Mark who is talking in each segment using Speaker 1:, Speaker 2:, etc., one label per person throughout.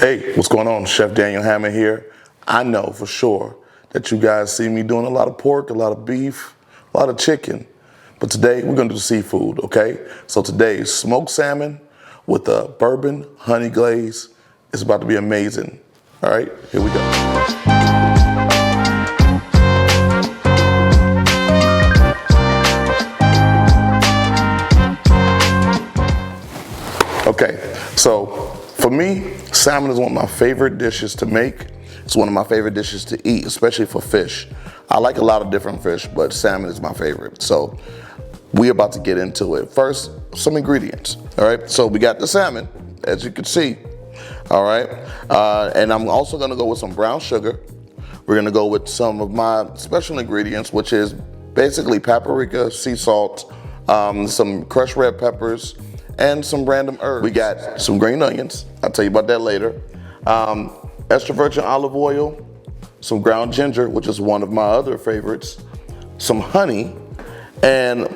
Speaker 1: Hey, what's going on? Chef Daniel Hammond here. I know for sure that you guys see me doing a lot of pork, a lot of beef, a lot of chicken. But today we're gonna do seafood, okay? So today, smoked salmon with a bourbon honey glaze. It's about to be amazing. All right, here we go. Okay, so for me, salmon is one of my favorite dishes to make. It's one of my favorite dishes to eat, especially for fish. I like a lot of different fish, but salmon is my favorite. So we're about to get into it. First, some ingredients, all right? So we got the salmon, as you can see, all right? And I'm also gonna go with some brown sugar. We're gonna go with some of my special ingredients, which is basically paprika, sea salt, some crushed red peppers, and some random herbs. We got some green onions. I'll tell you about that later. Extra virgin olive oil, some ground ginger, which is one of my other favorites, some honey, and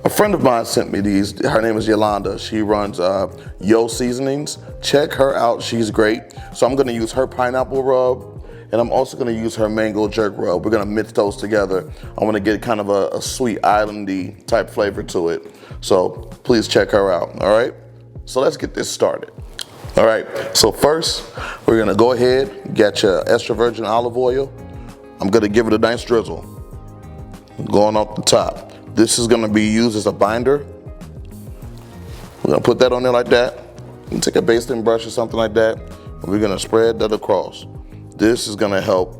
Speaker 1: a friend of mine sent me these. Her name is Yolanda. She runs SEASONINGS. Check her out, she's great. So I'm gonna use her pineapple rub, and I'm also gonna use her mango jerk rub. We're gonna mix those together. I wanna get kind of a sweet islandy type flavor to it. So please check her out, all right? So let's get this started. All right, so first, we're gonna go ahead, get your extra virgin olive oil. I'm gonna give it a nice drizzle, going off the top. This is gonna be used as a binder. We're gonna put that on there like that. And take a basting brush or something like that, and we're gonna spread that across. This is gonna help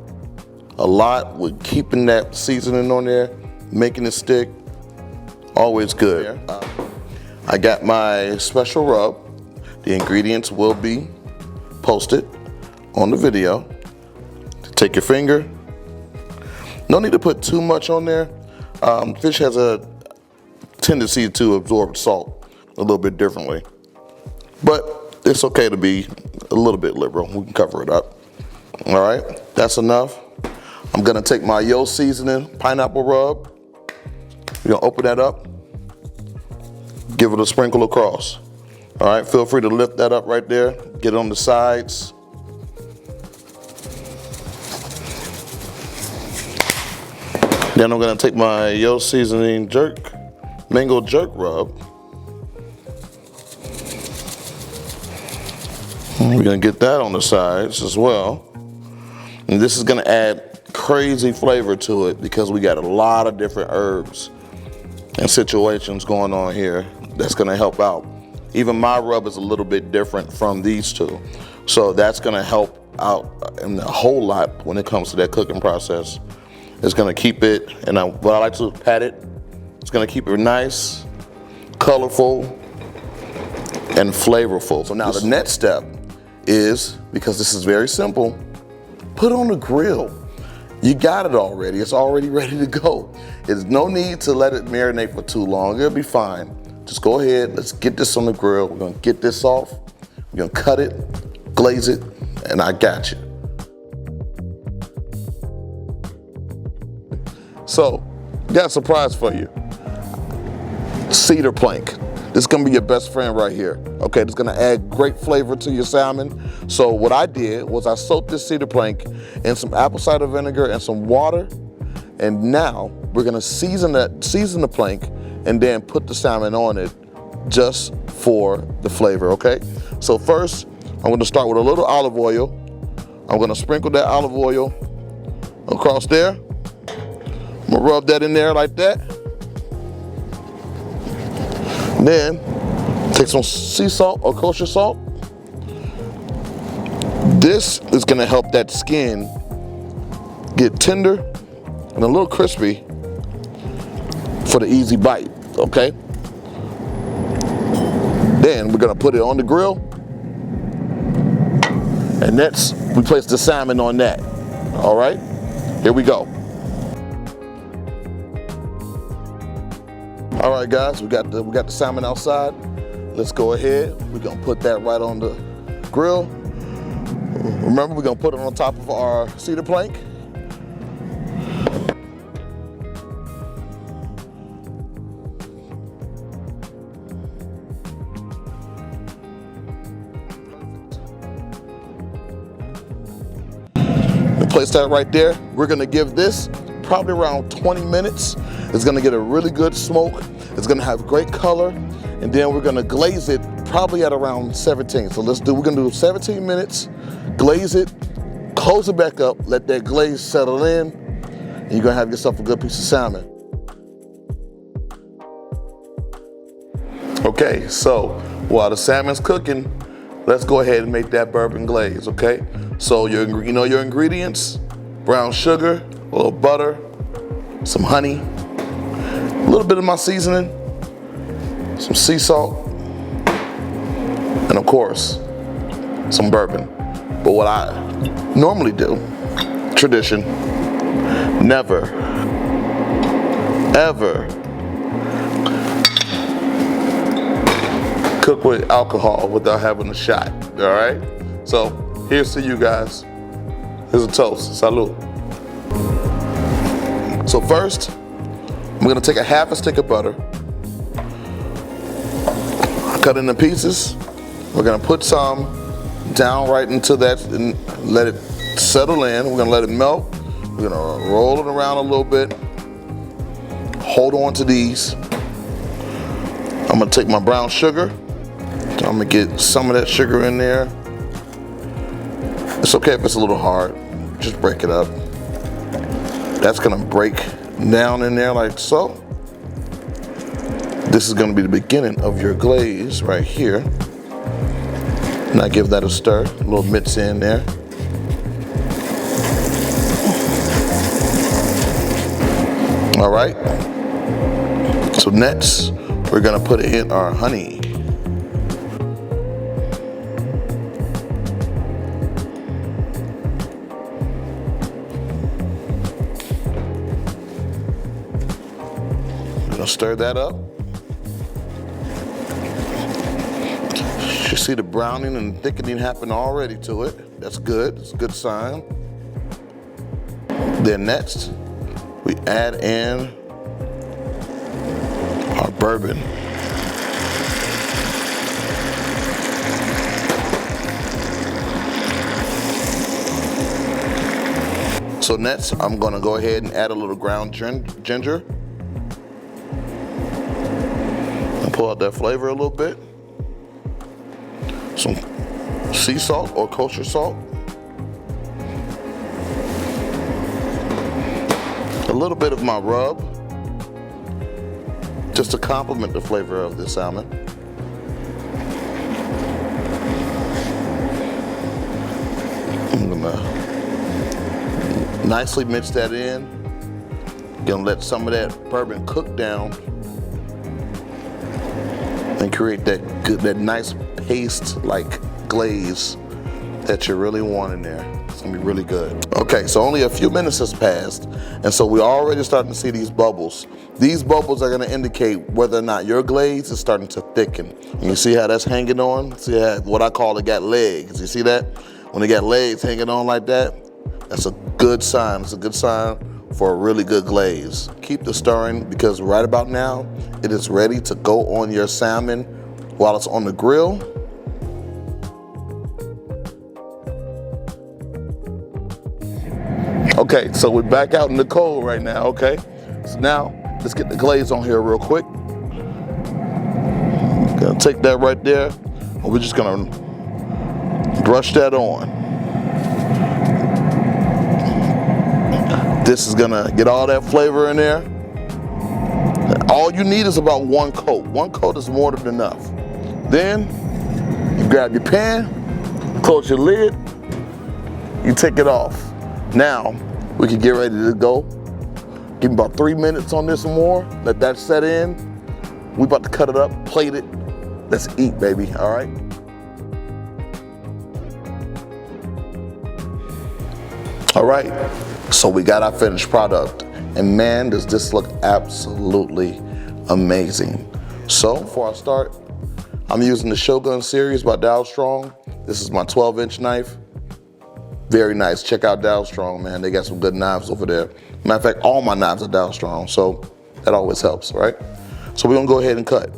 Speaker 1: a lot with keeping that seasoning on there, making it stick. Always good. I got my special rub. The ingredients will be posted on the video. Take your finger. No need to put too much on there. Fish has a tendency to absorb salt a little bit differently. But it's okay to be a little bit liberal. We can cover it up. All right, that's enough. I'm gonna take my Yo seasoning pineapple rub. We're gonna open that up. Give it a sprinkle across. All right, feel free to lift that up right there. Get it on the sides. Then I'm gonna take my Yo seasoning mango jerk rub. We're gonna get that on the sides as well. And this is gonna add crazy flavor to it because we got a lot of different herbs and situations going on here that's gonna help out. Even my rub is a little bit different from these two. So that's gonna help out in a whole lot when it comes to that cooking process. It's gonna keep it, and what I like to pat it, it's gonna keep it nice, colorful, and flavorful. So now the next step is, because this is very simple, put on the grill. You got it already, it's already ready to go. There's no need to let it marinate for too long, it'll be fine. Just go ahead, let's get this on the grill. We're gonna get this off, we're gonna cut it, glaze it, and I got you. So, got a surprise for you. Cedar plank. This is gonna be your best friend right here. Okay, this is gonna add great flavor to your salmon. So what I did was I soaked this cedar plank in some apple cider vinegar and some water. And now we're gonna season the plank and then put the salmon on it just for the flavor, okay? So first, I'm gonna start with a little olive oil. I'm gonna sprinkle that olive oil across there. I'm gonna rub that in there like that. Then, take some sea salt or kosher salt. This is gonna help that skin get tender and a little crispy for the easy bite, okay? Then we're gonna put it on the grill, and we place the salmon on that, all right? Here we go. All right, guys, we got the salmon outside. Let's go ahead. We're gonna put that right on the grill. Remember, we're gonna put it on top of our cedar plank. place that right there. We're gonna give this probably around 20 minutes. It's gonna get a really good smoke. It's gonna have great color. And then we're gonna glaze it probably at around 17. So we're gonna do 17 minutes, glaze it, close it back up, let that glaze settle in, and you're gonna have yourself a good piece of salmon. Okay, so while the salmon's cooking, let's go ahead and make that bourbon glaze, okay? So you know your ingredients: brown sugar, a little butter, some honey, a little bit of my seasoning, some sea salt, and of course, some bourbon. But what I normally do, tradition, never, ever cook with alcohol without having a shot, all right? So here's to you guys. Here's a toast, salud. So first, I'm gonna take a half a stick of butter, cut it into pieces. We're gonna put some down right into that and let it settle in. We're gonna let it melt. We're gonna roll it around a little bit. Hold on to these. I'm gonna take my brown sugar. I'm gonna get some of that sugar in there. It's okay if it's a little hard, just break it up. That's gonna break down in there like so. This is gonna be the beginning of your glaze right here. And I give that a stir, a little mix in there. All right, so next we're gonna put in our honey. Stir that up. You see the browning and thickening happen already to it. That's good, it's a good sign. Then next, we add in our bourbon. So next, I'm gonna go ahead and add a little ground ginger. Pull out that flavor a little bit. Some sea salt or kosher salt. A little bit of my rub, just to complement the flavor of the salmon. I'm gonna nicely mix that in. Gonna let some of that bourbon cook down and create that nice paste-like glaze that you really want in there. It's gonna be really good. Okay, so only a few minutes has passed, and so we're already starting to see these bubbles. These bubbles are gonna indicate whether or not your glaze is starting to thicken. And you see how that's hanging on? See how, what I call it got legs. You see that? When it got legs hanging on like that, that's a good sign. It's a good sign for a really good glaze. Keep the stirring because right about now, it is ready to go on your salmon while it's on the grill. Okay, so we're back out in the cold right now, okay? So now, let's get the glaze on here real quick. Gonna take that right there, and we're just gonna brush that on. This is gonna get all that flavor in there. All you need is about one coat. One coat is more than enough. Then, you grab your pan, close your lid, you take it off. Now, we can get ready to go. Give me about 3 minutes on this more. Let that set in. We about to cut it up, plate it. Let's eat, baby, all right? All right, so we got our finished product. And man, does this look absolutely amazing. So before I start, I'm using the Shogun series by Dow Strong. This is my 12-inch knife. Very nice. Check out Dow Strong, man. They got some good knives over there. Matter of fact, all my knives are Dow Strong, so that always helps, right? So we're gonna go ahead and cut.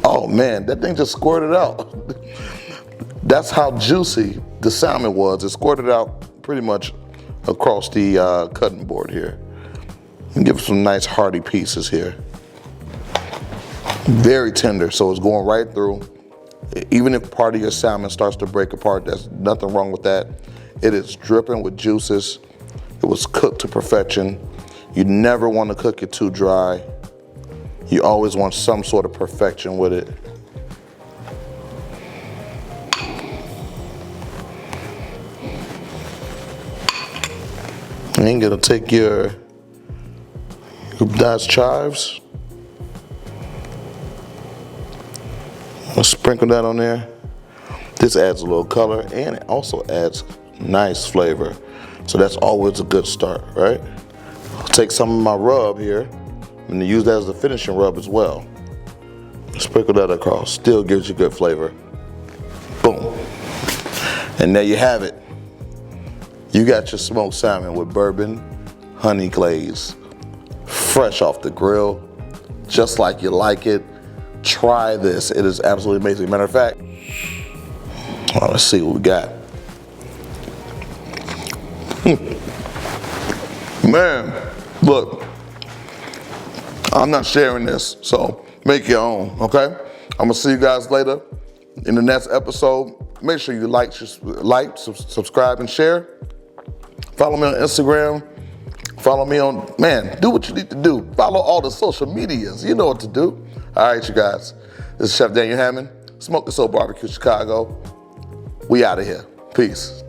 Speaker 1: Oh man, that thing just squirted out. That's how juicy the salmon was. It squirted out pretty much across the cutting board here. And give it some nice hearty pieces here. Very tender, so it's going right through. Even if part of your salmon starts to break apart, there's nothing wrong with that. It is dripping with juices. It was cooked to perfection. You never want to cook it too dry. You always want some sort of perfection with it. And you're gonna take your diced chives. I'll sprinkle that on there. This adds a little color and it also adds nice flavor. So that's always a good start, right? I'll take some of my rub here and use that as a finishing rub as well. Sprinkle that across, still gives you good flavor. Boom. And there you have it. You got your smoked salmon with bourbon, honey glaze. Fresh off the grill, just like you like it. Try this, it is absolutely amazing. Matter of fact, let's see what we got. Man, look, I'm not sharing this, so make your own, okay? I'm gonna see you guys later in the next episode. Make sure you like, subscribe, and share. Follow me on Instagram. Follow me on, man, do what you need to do. Follow all the social medias. You know what to do. All right, you guys. This is Chef Daniel Hammond, Smoke the Soul Barbecue Chicago. We out of here. Peace.